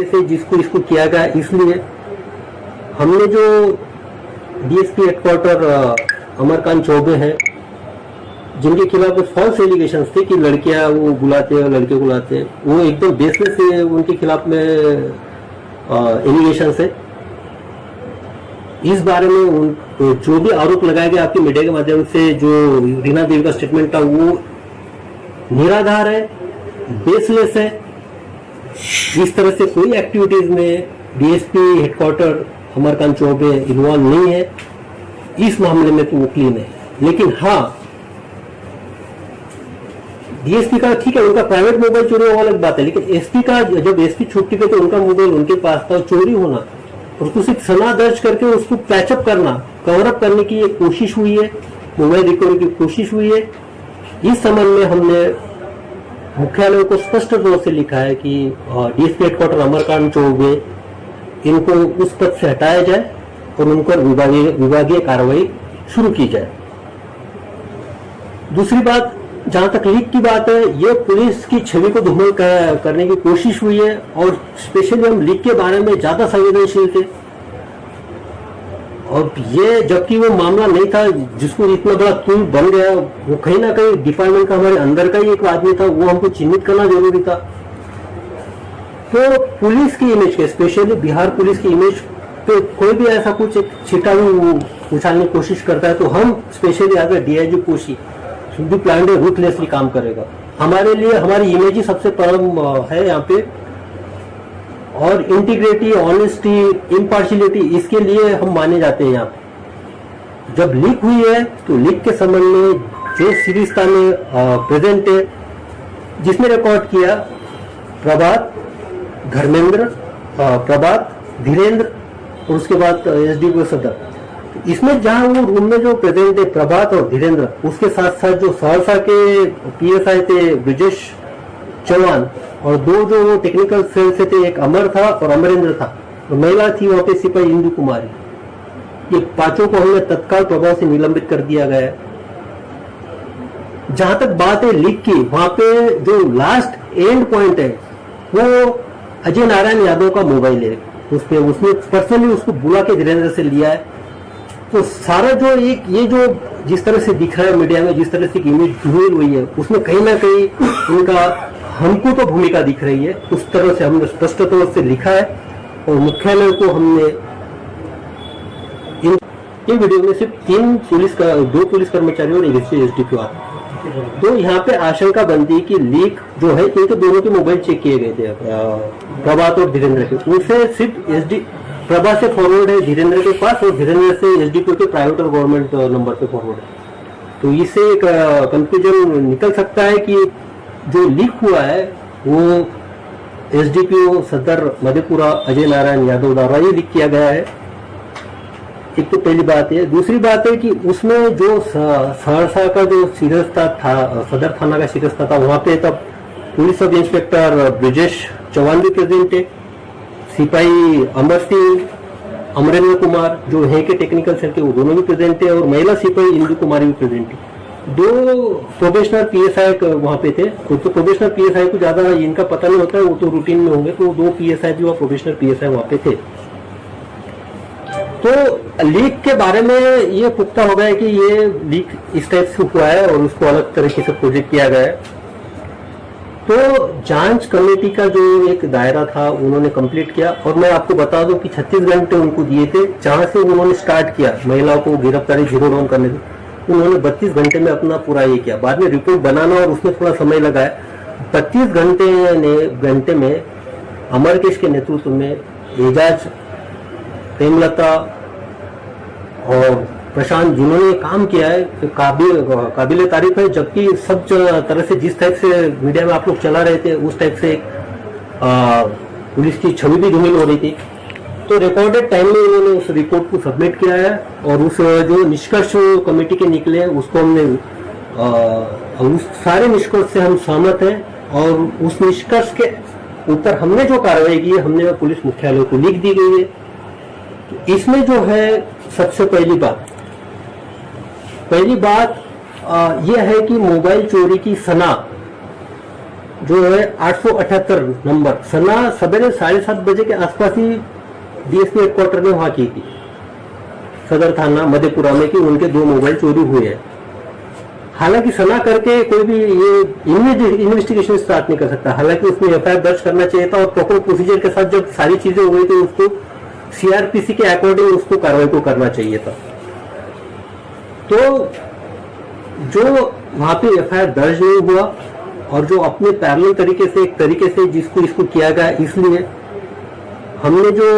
तरीके से जिसको इसको किया गया, इसलिए हमने जो डीएसपी हेडक्वार्टर अमरकांत चौबे हैं, जिनके खिलाफ कुछ फॉल्स एलिगेशन थे कि लड़कियां वो बुलाते हैं, लड़के बुलाते हैं, वो एकदम बेसलेस है, उनके खिलाफ में एलिगेशन है। इस बारे में जो भी आरोप लगाए गए आपके मीडिया के माध्यम से, जो रीना देवी का स्टेटमेंट था, वो निराधार है, बेसलेस है। इस तरह से कोई एक्टिविटीज में DSP headquarter Amarkant Choubey involve नहीं है। इस मामले में तो वो क्लीन है। लेकिन हाँ, डीएसपी का ठीक है, उनका प्राइवेट मोबाइल चोरी होना अलग बात है, लेकिन एसपी का, जब एसपी छुट्टी पे तो उनका मोबाइल उनके पास था, चोरी होना और उसको सिर्फ सना दर्ज करके उसको पैचअप करना, कवरअप करने की एक कोशिश हुई है, मोबाइल रिकवरी की कोशिश हुई है। इस संबंध में हमने मुख्यालय को स्पष्ट तौर से लिखा है कि डीएसपी हेडक्वार्टर अमरकांत चौबे, इनको उस पद से हटाया जाए और उन पर विभागीय कार्रवाई शुरू की जाए। दूसरी बात, जहां तक लीक की बात है, ये पुलिस की छवि को धूमिल करने की कोशिश हुई है और स्पेशली हम लीक के बारे में ज्यादा संवेदनशील थे। और ये जबकि वो मामला नहीं था जिसको इतना बड़ा तूल बन गया, वो कहीं ना कहीं डिपार्टमेंट का हमारे अंदर का ही एक आदमी था, वो हमको चिन्हित करना जरूरी था। तो पुलिस की इमेज के, स्पेशली बिहार पुलिस की इमेज पे कोई भी ऐसा कुछ छिटा उछालने की कोशिश करता है तो हम स्पेशली अगर DIG Koshi should be planned ruthlessly काम करेगा। हमारे लिए हमारी इमेज ही सबसे परम है यहाँ पे, और इंटीग्रिटी, ऑनेस्टी, इम्पार्शियलिटी, इसके लिए हम माने जाते हैं यहाँ पे। जब लीक हुई है तो लीक के संबंध में जो सीरीजता में प्रेजेंट है, जिसने रिकॉर्ड किया प्रभात, धर्मेंद्र, प्रभात, धीरेन्द्र और उसके बाद एसडीपीओ सदर, इसमें जहां वो रूम में जो प्रेजेंट है प्रभात और धीरेन्द्र, उसके साथ साथ जो सहरसा के पीएसआई थे ब्रिजेश चौहान और दो जो टेक्निकल सेल से थे, एक अमर था और अमरेंद्र था, और महिला थी वहां पे सिपाही इंदु कुमारी। ये पांचों को हमने तत्काल प्रभाव से निलंबित कर दिया गया है। जहां तक बात है लीक की, वहां पे जो लास्ट एंड पॉइंट है वो अजय नारायण यादव का मोबाइल है। उसने पर्सनली उसको बुला के धीरेन्द्र से लिया है। तो सारा जो एक ये जो जिस तरह से दिख रहा है मीडिया में, जिस तरह से इमेज धुएल हुई है, उसमें कहीं ना कहीं उनका हमको तो भूमिका दिख रही है। उस तरह से हमने स्पष्ट तौर से लिखा है और मुख्यालय को हमने इन वीडियो में सिर्फ दो पुलिस कर्मचारियों और एक एसडीपीओ आते। तो यहाँ पे आशंका बनती है कि लीक जो है, क्योंकि दोनों के मोबाइल चेक किए गए थे प्रभात और धीरेन्द्र के, उनसे सिर्फ प्रभात से फॉरवर्ड है धीरेन्द्र के पास और धीरेन्द्र से एसडीपीओ के प्राइवेट और गवर्नमेंट नंबर पे फॉरवर्ड है। तो इससे एक कंक्लूजन निकल सकता है कि जो लीक हुआ है वो एसडीपीओ सदर मधेपुरा अजय नारायण यादव द्वारा ही लीक किया गया है। एक तो पहली बात है। दूसरी बात है कि उसमें जो सहरसा का जो शिरस्ता था, सदर थाना का शिरस्ता था, वहां पे तब police sub inspector Brijesh Chauhan भी प्रेजेंट है, सिपाही अमर सिंह, अमरेंद्र कुमार जो है के टेक्निकल सेल के, वो दोनों भी प्रेजेंट है, और महिला सिपाही इंदु कुमारी भी प्रेजेंट है। दो प्रोबेशनर पीएसआई वहां पे थे। तो प्रोबेशनर पीएसआई को ज्यादा इनका पता नहीं होता है, वो तो रूटीन में होंगे। तो दो पीएसआई भी वहां प्रोबेशनर पीएसआई वहां पे थे। तो लीक के बारे में ये पुख्ता हो गया कि ये लीक इस टाइप से हुआ है और उसको अलग तरीके से प्रोजेक्ट किया गया है। तो जांच कमेटी का जो एक दायरा था उन्होंने कंप्लीट किया, और मैं आपको बता दूं कि 36 घंटे उनको दिए थे जहां से उन्होंने स्टार्ट किया महिलाओं को गिरफ्तारी जीरो डाउन करने में। उन्होंने 32 घंटे में अपना पूरा ये किया। बाद में रिपोर्ट बनाना और उसमें थोड़ा समय लगा है। 32 घंटे में अमरकेश के नेतृत्व में एजाज, प्रेमलता और प्रशांत जिन्होंने काम किया है तो काबिल तारीफ है। जबकि सब तरह से जिस टाइप से मीडिया में आप लोग चला रहे थे उस टाइप से पुलिस की छवि भी धूमिल हो रही थी। तो रिकॉर्डेड टाइम में उन्होंने उस रिपोर्ट को सबमिट किया है और उस जो निष्कर्ष कमेटी के निकले उसको हमने उस सारे निष्कर्ष से हम सहमत हैं, और उस निष्कर्ष के ऊपर हमने जो कार्रवाई की है हमने पुलिस मुख्यालय को लिख दी गई है। तो इसमें जो है सबसे पहली बात यह है कि मोबाइल चोरी की सना जो है 878 नंबर सना सवेरे 7:30 बजे के आसपास ही डीएसपी हेडक्वार्टर ने वहां की थी, सदर थाना मधेपुरा में, कि उनके 2 मोबाइल चोरी हुए हैं। हालांकि सना करके कोई भी ये इन्वेस्टिगेशन स्टार्ट नहीं कर सकता, हालांकि उसमें एफआईआर दर्ज करना चाहिए था और प्रॉपर प्रोसीजर के साथ जब सारी चीजें हो गई तो उसको सीआरपीसी के अकॉर्डिंग उसको कार्रवाई को करना चाहिए था। तो जो वहां पे एफआईआर दर्ज नहीं हुआ और जो अपने पैरेलल तरीके से एक तरीके से जिसको इसको किया गया, इसलिए हमने जो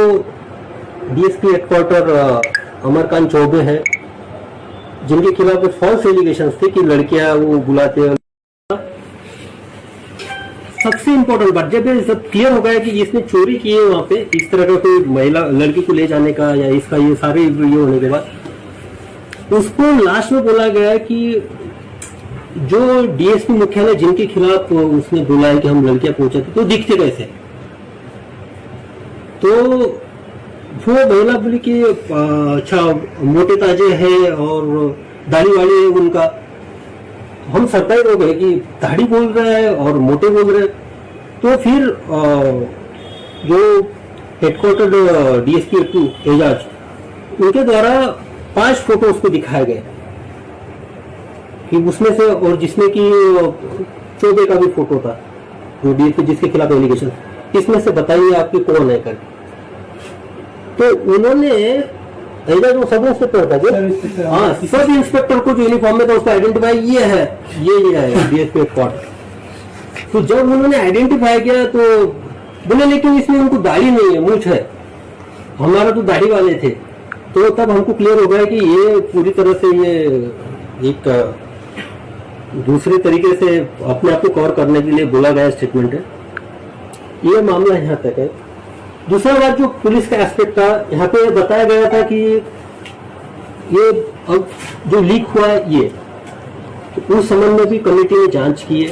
डीएसपी हेडक्वार्टर अमरकांत चौबे है, जिनके खिलाफ फॉल्स एलिगेशंस थे कि लड़कियां वो बुलाते हैं, सबसे इंपॉर्टेंट बात जब ये सब क्लियर हो गया कि इसने चोरी की है वहां पे, इस तरह का कोई महिला लड़की को ले जाने का या इसका, ये सारे ये होने के बाद उसको लास्ट में बोला गया कि जो डीएसपी मुख्यालय जिनके खिलाफ उसने बोला है कि हम लड़कियां पहुंचाते तो दिखते कैसे, तो वो महिला बोली कि अच्छा मोटे ताजे हैं और दाढ़ी वाली है उनका। हम सरप्राइज हो गए कि दाढ़ी बोल रहा है और मोटे बोल रहे हैं। तो फिर जो हेडक्वार्टर डीएसपी एजाज, उनके द्वारा 5 फोटो उसको दिखाए गए कि उसमें से, और जिसमें कि चौबे का भी फोटो था जो डीएसपी जिसके खिलाफ एलिगेशन, इसमें से बताइए आपकी कौन है कर। तो उन्होंने एजाज वो सब इंस्पेक्टर था जो, हाँ सब इंस्पेक्टर को जो यूनिफॉर्म में था उसको आइडेंटिफाई ये है डीएसपी हेडक्वार्टर। तो जब उन्होंने आइडेंटिफाई किया तो बोले लेकिन इसमें उनको दाढ़ी नहीं है, मूंछ है, हमारा तो दाढ़ी वाले थे। तो तब हमको क्लियर हो गया कि ये पूरी तरह से ये एक दूसरे तरीके से अपने आप को कवर करने के लिए बोला गया स्टेटमेंट है। ये मामला यहाँ तक है। दूसरा बात जो पुलिस का एस्पेक्ट था, यहाँ पे बताया गया था कि ये अब जो लीक हुआ है ये, तो उस संबंध में भी कमेटी ने जांच की है।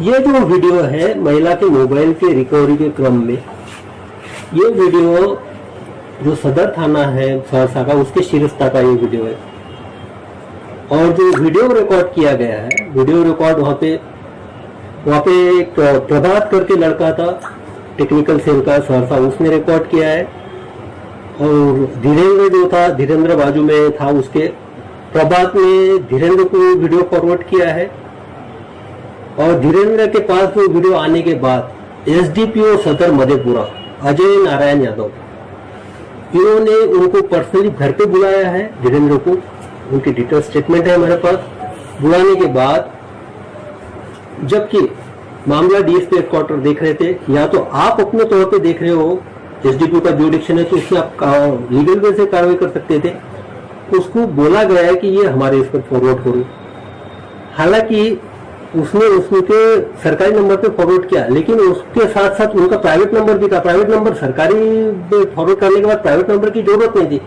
ये जो वीडियो है महिला के मोबाइल के रिकवरी के क्रम में, ये वीडियो जो सदर थाना है सहरसा का, उसके शिरस्ता का ये वीडियो है। और जो वीडियो रिकॉर्ड किया गया है, वीडियो रिकॉर्ड वहां पे एक प्रभात करके लड़का था टेक्निकल सेल का सहरसा, उसने रिकॉर्ड किया है। और धीरेन्द्र जो था, धीरेन्द्र बाजू में था, उसके प्रभात ने धीरेन्द्र को वीडियो फॉरवर्ड किया है। और धीरेन्द्र के पास वो वीडियो आने के बाद एसडीपीओ सदर मधेपुरा अजय नारायण यादव, इन्होंने उनको पर्सनली घर पे बुलाया है धीरेन्द्र को, उनकी डिटेल स्टेटमेंट है हमारे पास। बुलाने के बाद जबकि मामला डीएसपी हेडक्वार्टर देख रहे थे, या तो आप अपने तौर पे देख रहे हो, एसडीपीओ का जुडिक्शन है तो उसमें आप लीगल वे से कार्रवाई कर सकते थे, उसको बोला गया है कि ये हमारे इस पर फॉरवर्ड करो। हालांकि उसने उसके सरकारी नंबर पे फॉरवर्ड किया, लेकिन उसके साथ साथ उनका प्राइवेट नंबर भी था। प्राइवेट नंबर सरकारी फॉरवर्ड करने के बाद प्राइवेट नंबर की जरूरत नहीं थी।